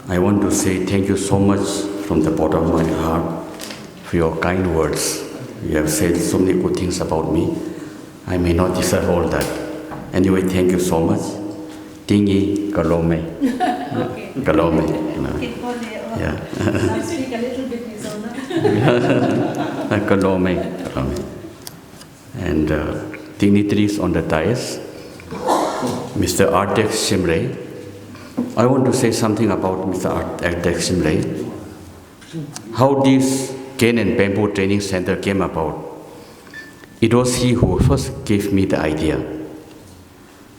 I want to say thank you so much from the bottom of my heart for your kind words. You have said so many good things about me. I may not deserve all that. Anyway, thank you so much. Tingi Kalome. Okay. Kalome. Yeah. I'll speak a little bit Mizona. Kalome. And dignitaries on the dais, Mr. Artek Shimre. I want to say something about Mr. Artek Shimre. How this cane and bamboo training center came about. It was he who first gave me the idea.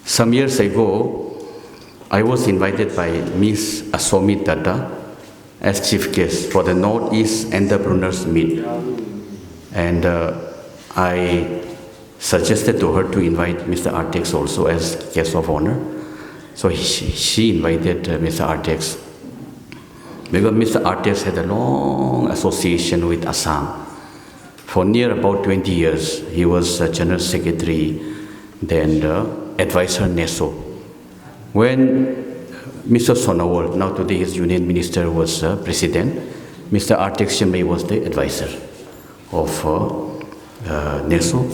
Some years ago, I was invited by Miss Asomi Dada as chief guest for the Northeast Entrepreneurs Meet. And I suggested to her to invite Mr. Artek also as guest of honor. So she invited Mr. Artek. Because Mr. Artek had a long association with Assam. For near about 20 years, he was General Secretary, then advisor NESO. When Mr. Sonowal, now today his Union Minister, was President, Mr. Artek Shimre was the advisor of NESO.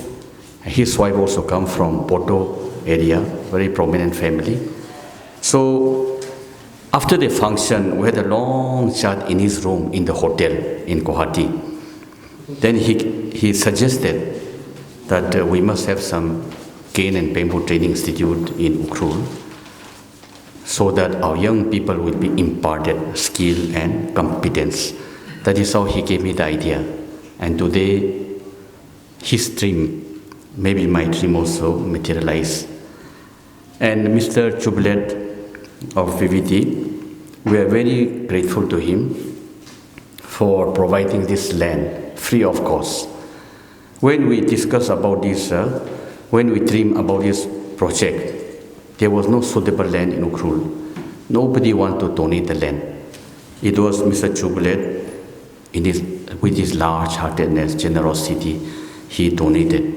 His wife also comes from Poto area, very prominent family. So after the function, we had a long chat in his room in the hotel in Guwahati. Then he suggested that we must have some cane and bamboo training institute in Ukhrul so that our young people will be imparted skill and competence. That is how he gave me the idea. And today, his dream, maybe my dream also materialized. And Mr. Chublet of VVD, we are very grateful to him for providing this land free of cost. When we discuss about this, when we dream about this project, there was no suitable land in Ukhrul. Nobody wanted to donate the land. It was Mr. Chublet, with his large-heartedness, generosity, he donated.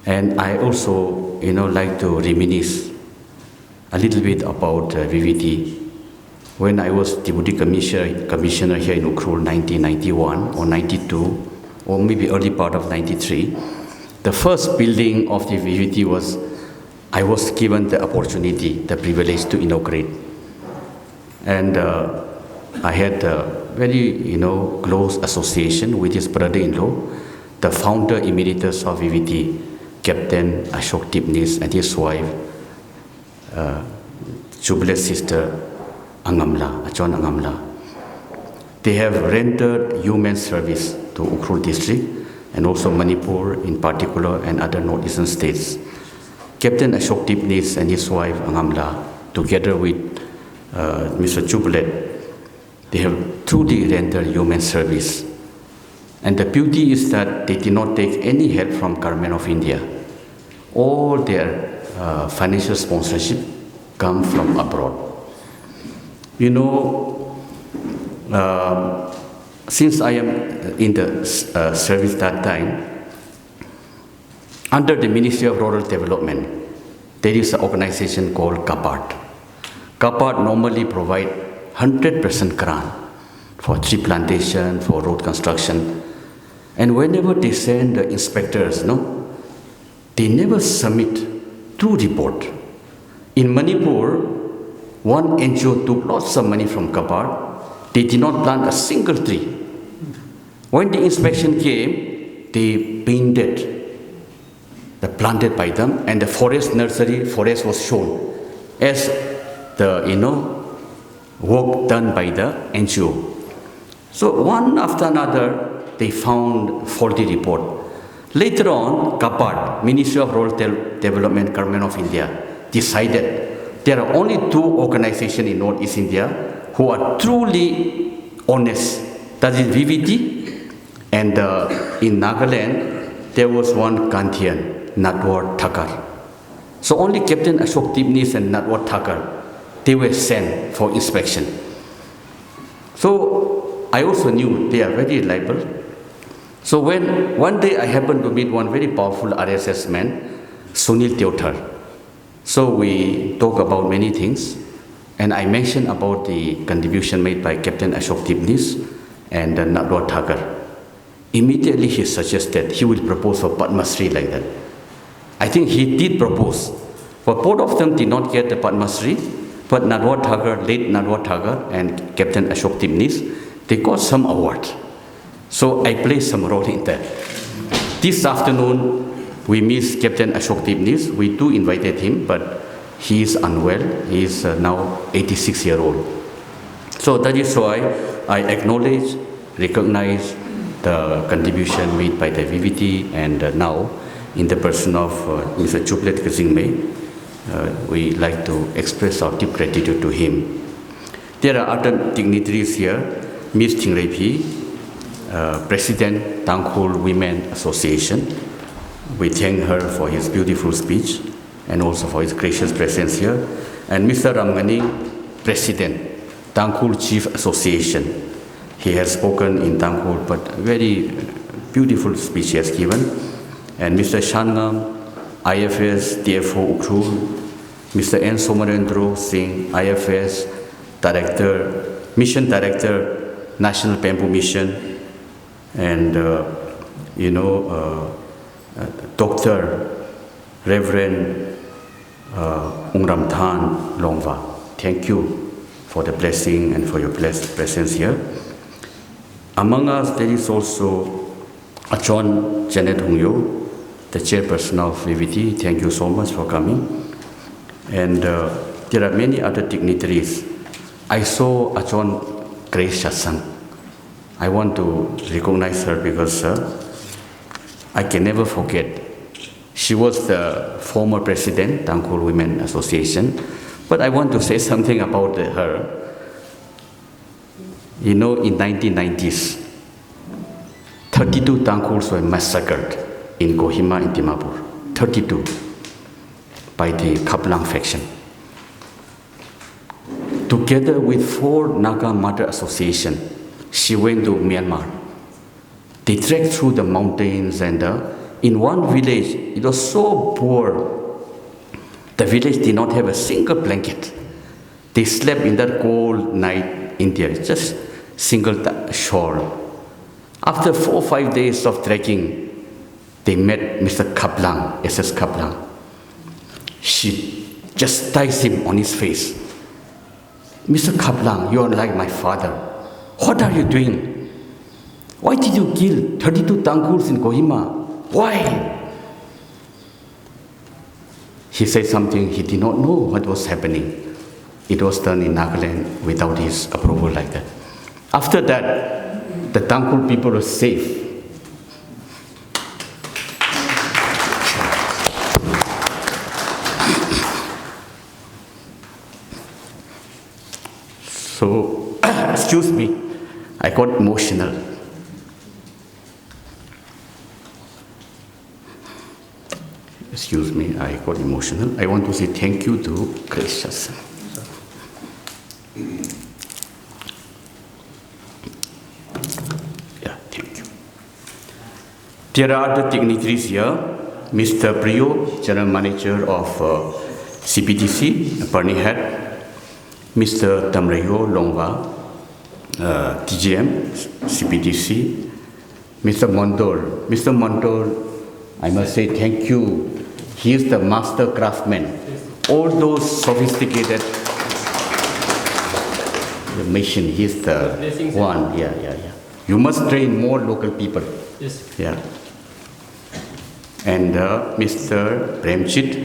And I also, like to reminisce a little bit about VVD. When I was Deputy Commissioner here in Ukhrul, 1991 or 92, or maybe early part of 93, the first building of the VVD I was given the opportunity, the privilege to inaugurate. And I had a very, close association with his brother-in-law, the founder emeritus of VVD, Captain Ashok Tipnis, and his wife, Chublet's sister, Achon Angamla. They have rendered human service to Ukhrul district and also Manipur in particular and other northeastern states. Captain Ashok Tipnis and his wife Angamla, together with Mr. Chublet, they have truly rendered human service. And the beauty is that they did not take any help from Government of India. All their financial sponsorship come from abroad. Since I am in the service that time, under the Ministry of Rural Development, there is an organization called CAPART. CAPART normally provide 100% grant for tree plantation, for road construction. And whenever they send the inspectors, they never submit true report. In Manipur, one NGO took lots of money from CAPART. They did not plant a single tree. When the inspection came, they painted the planted by them, and the forest was shown as the work done by the NGO. So one after another, they found faulty report. Later on, CAPART, Ministry of Rural Development, Government of India, decided there are only two organizations in Northeast India who are truly honest. That is VVD, and in Nagaland, there was one Gandhian, Natwar Thakur. So only Captain Ashok Tipnis and Natwar Thakur, they were sent for inspection. So I also knew they are very reliable. So when one day I happened to meet one very powerful RSS man, Sunil Teothar. So we talk about many things. And I mentioned about the contribution made by Captain Ashok Tibnis and Natwar Thakur. Immediately he suggested he will propose for Padma Shri like that. I think he did propose, but both of them did not get the Padma Shri, but Natwar Thakur, late Natwar Thakur and Captain Ashok Tibnis, they got some award. So I played some role in that. This afternoon, we miss Captain Ashok Tibnis. We do invited him, but he is unwell. He is now 86-year-old. So that is why I acknowledge, recognize the contribution made by the VVD, and now in the person of Mr. Chuplet Kazingmei, we like to express our deep gratitude to him. There are other dignitaries here. Ms. Tingreipi, President Tangkhul Women Association. We thank her for his beautiful speech and also for his gracious presence here. And Mr. Ramgani, President, Tangkhul Chief Association. He has spoken in Tangkhul, but very beautiful speech he has given. And Mr. Shangam, IFS DFO Ukhrul, Mr. N. Somarendra Singh, IFS Director, Mission Director, National Bamboo Mission, and Dr. Reverend Ungram Than Longva. Thank you for the blessing and for your blessed presence here. Among us, there is also Achon Janet Hungyo, the chairperson of VVD. Thank you so much for coming. And there are many other dignitaries. I saw Achon Grace Chatsang. I want to recognize her because I can never forget. She was the former president, Tangkhul Women Association. But I want to say something about her. You know, in 1990s, 32 Tangkhuls were massacred in Kohima and Dimapur. 32 by the Kaplang faction. Together with 4 Naga Mother Association, she went to Myanmar. They trekked through the mountains, and in one village, it was so poor. The village did not have a single blanket. They slept in that cold night in there, just single shawl. After 4 or 5 days of trekking, they met Mr. Kaplang, SS Kaplang. She just ties him on his face. Mr. Kaplang, you are like my father. What are you doing? Why did you kill 32 Tangkhuls in Kohima? Why? He said something he did not know what was happening. It was done in Nagaland without his approval like that. After that, the Tangkhul people were safe. So, excuse me, I got emotional. Excuse me, I got emotional. I want to say thank you to Grace Chatsang. Yeah, thank you. There are other dignitaries here. Mr. Priyo, General Manager of CPTC, Barney Head. Mr. Tamrayo Longva, TGM, CPTC. Mr. Mondor. Mr. Mondor, I must say thank you. He is the master craftsman. All those sophisticated machine, he is the one. Yeah. You must train more local people. Yes. Yeah. And Mr. Premchit,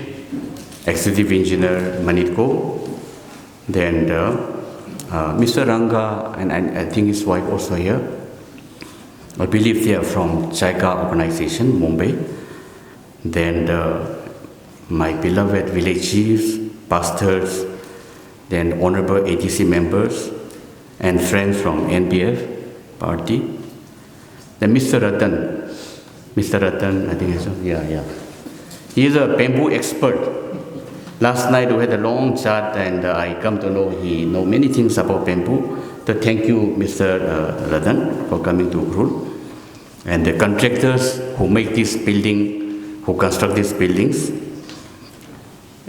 Executive Engineer, Manipur. Then Mr. Ranga, and I think his wife also here. I believe they are from Chaika organization, Mumbai. Then my beloved village chiefs, pastors, then honorable ATC members, and friends from NBF party. Then Mr. Ratan, I think he's, yeah. He is a bamboo expert. Last night we had a long chat, and I come to know he knows many things about bamboo. So thank you, Mr. Ratan, for coming to Ukhrul. And the contractors who make this building, who construct these buildings,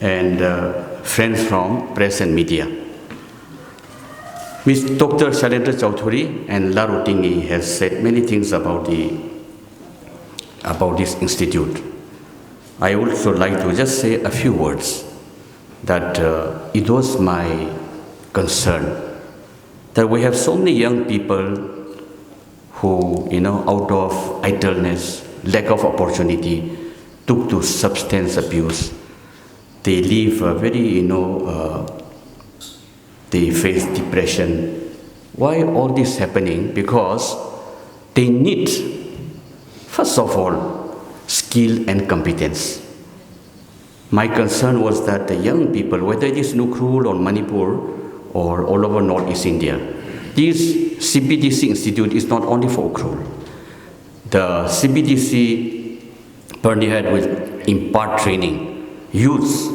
and friends from press and media. Ms. Dr. Shalendra Chowdhury and Laro Tingi has said many things about this institute. I also like to just say a few words that it was my concern that we have so many young people who, out of idleness, lack of opportunity, took to substance abuse. They live they face depression. Why all this happening? Because they need, first of all, skill and competence. My concern was that the young people, whether it is in Ukhrul or Manipur or all over Northeast India, this CBDC institute is not only for Ukhrul. The CBDC Pernihat will impart training, youths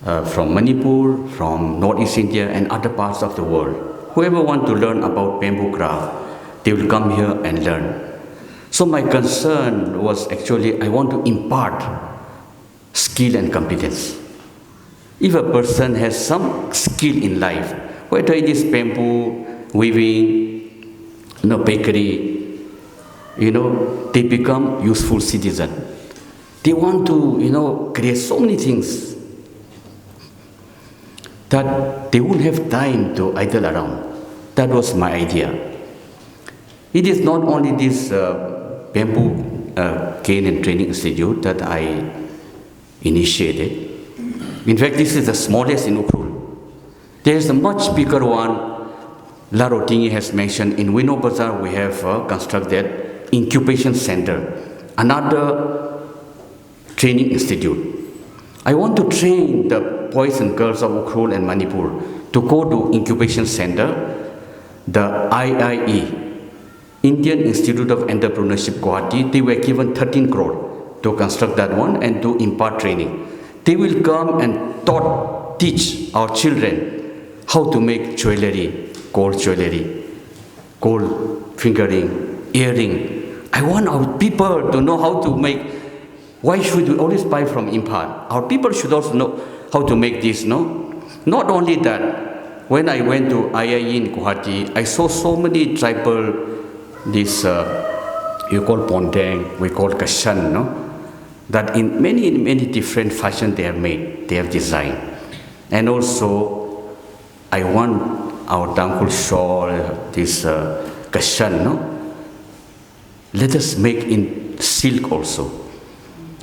from Manipur, from Northeast India and other parts of the world. Whoever want to learn about bamboo craft, they will come here and learn. So my concern was actually I want to impart skill and competence. If a person has some skill in life, whether it is bamboo, weaving, bakery, they become useful citizen. They want to, create so many things that they won't have time to idle around. That was my idea. It is not only this bamboo cane and training institute that I initiated. In fact, this is the smallest in Ukhrul. There is a much bigger one. Laro Tingi has mentioned in Wino Bazaar we have constructed incubation center, another training institute. I want to train the boys and girls of Ukhrul and Manipur to go to incubation center, the IIE, Indian Institute of Entrepreneurship Guwahati. They were given 13 crore to construct that one and to impart training. They will come and teach our children how to make jewelry, gold fingering, earring. I want our people to know how to make. Why should we always buy from import? Our people should also know how to make this, no? Not only that, when I went to IIE in Guwahati, I saw so many tribal, you call pondang, we call kashan, no? That in many different fashion they have made, they have designed. And also, I want our Tangkhul shawl, this kashan, no? Let us make in silk also.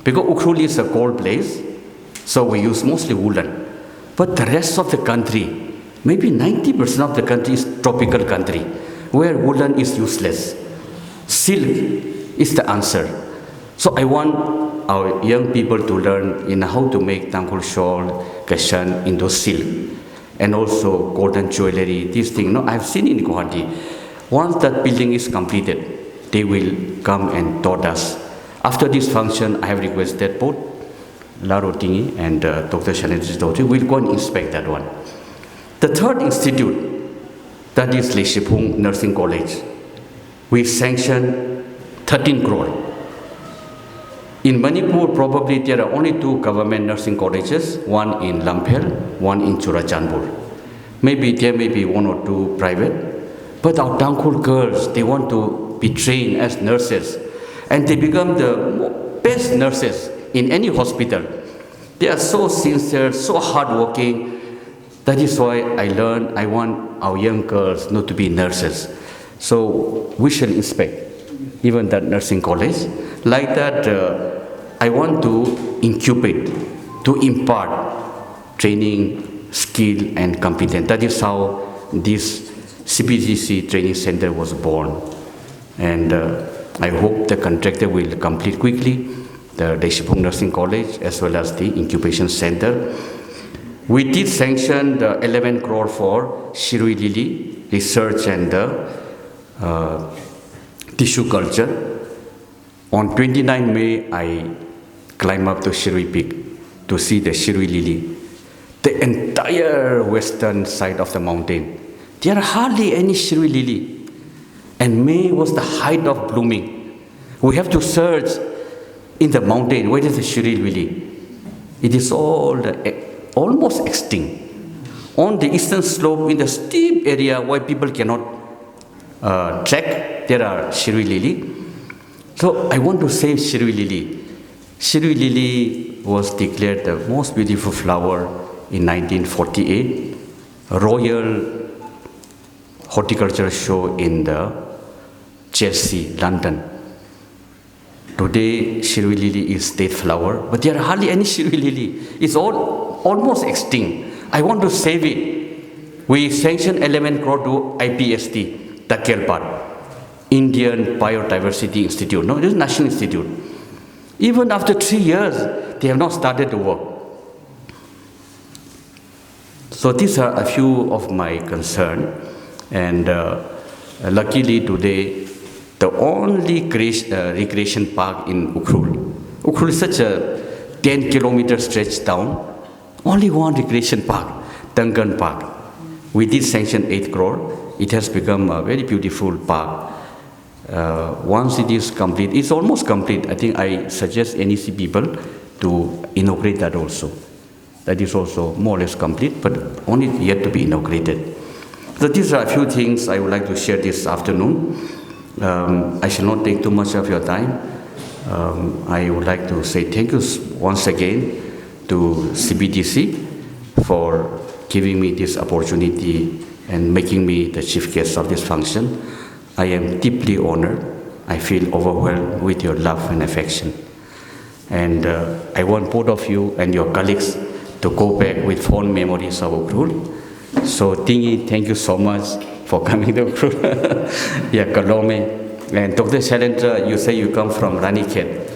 Because Ukhrul is a cold place, so we use mostly woolen. But the rest of the country, maybe 90% of the country is tropical country, where woolen is useless. Silk is the answer. So I want our young people to learn in how to make Tangkhul shawl, kashan into silk, and also golden jewelry. This thing, no, I've seen in Guwahati. Once that building is completed, they will come and taught us. After this function, I have requested both Laro Tingi and Dr. Shalendra Chowdhury will go and inspect that one. The third institute, that is Leshipung Nursing College. We sanctioned 13 crore. In Manipur, probably there are only 2 government nursing colleges, one in Lamphel, one in Churachandpur. Maybe there may be 1 or 2 private, but our Tangkhul girls, they want to be trained as nurses, and they become the best nurses in any hospital. They are so sincere, so hardworking. That is why I want our young girls not to be nurses. So we shall inspect even that nursing college. Like that, I want to incubate, to impart training, skill and competence. That is how this CBDC training center was born. And I hope the contractor will complete quickly the Leshipung Nursing College as well as the incubation center. We did sanction the 11 crore for Shirui Lily research and tissue culture. On 29 May, I climbed up to Shirui Peak to see the Shirui Lily. The entire western side of the mountain, there are hardly any Shirui Lily. And May was the height of blooming. We have to search in the mountain, where is the Shirui Lily? It is all almost extinct. On the eastern slope, in the steep area where people cannot trek, there are Shirui lily. So I want to save Shirui lily. Shirui lily was declared the most beautiful flower in 1948, Royal Horticultural Show in the Chelsea, London. Today, Shirui lily is state flower, but there are hardly any Shirui lily. It's almost extinct. I want to save it. We sanctioned 11 crore to IPST, Tangkhul, Indian Biodiversity Institute. No, it is National Institute. Even after 3 years, they have not started to work. So these are a few of my concerns, and luckily today, the only recreation park in Ukhrul. Ukhrul is such a 10-kilometer stretch down. Only one recreation park, Tangkhul Park. We did sanction 8 crore. It has become a very beautiful park. Once it is complete, it's almost complete. I think I suggest NEC people to inaugurate that also. That is also more or less complete, but only yet to be inaugurated. So these are a few things I would like to share this afternoon. I shall not take too much of your time. I would like to say thank you once again to CBDC for giving me this opportunity and making me the chief guest of this function. I am deeply honored. I feel overwhelmed with your love and affection. And I want both of you and your colleagues to go back with fond memories of Ukhrul. So Tingi, thank you so much for coming to Ukhrul. Yeah, Kalome. And Dr. Shailendra, you say you come from Ranikhet.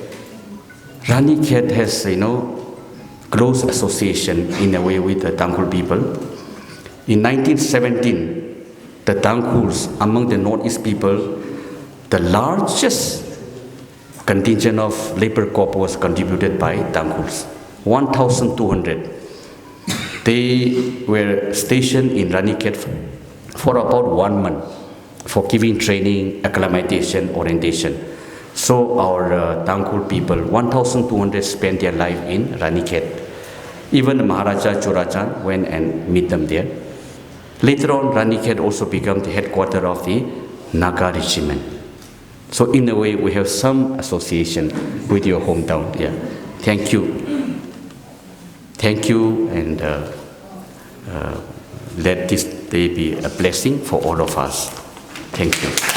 Ranikhet has, close association in a way with the Tangkhul people. In 1917, the Tangkhuls, among the Northeast people, the largest contingent of labor corps was contributed by Tangkhuls, 1,200. They were stationed in Ranikhet for about 1 month for giving training, acclimatization, orientation. So our Tangkhul people, 1,200 spent their life in Ranikhet. Even Maharaja Churachan went and meet them there. Later on, Ranikhet also became the headquarters of the Naga regiment. So in a way, we have some association with your hometown. Yeah. Thank you. Thank you, and let this day be a blessing for all of us. Thank you.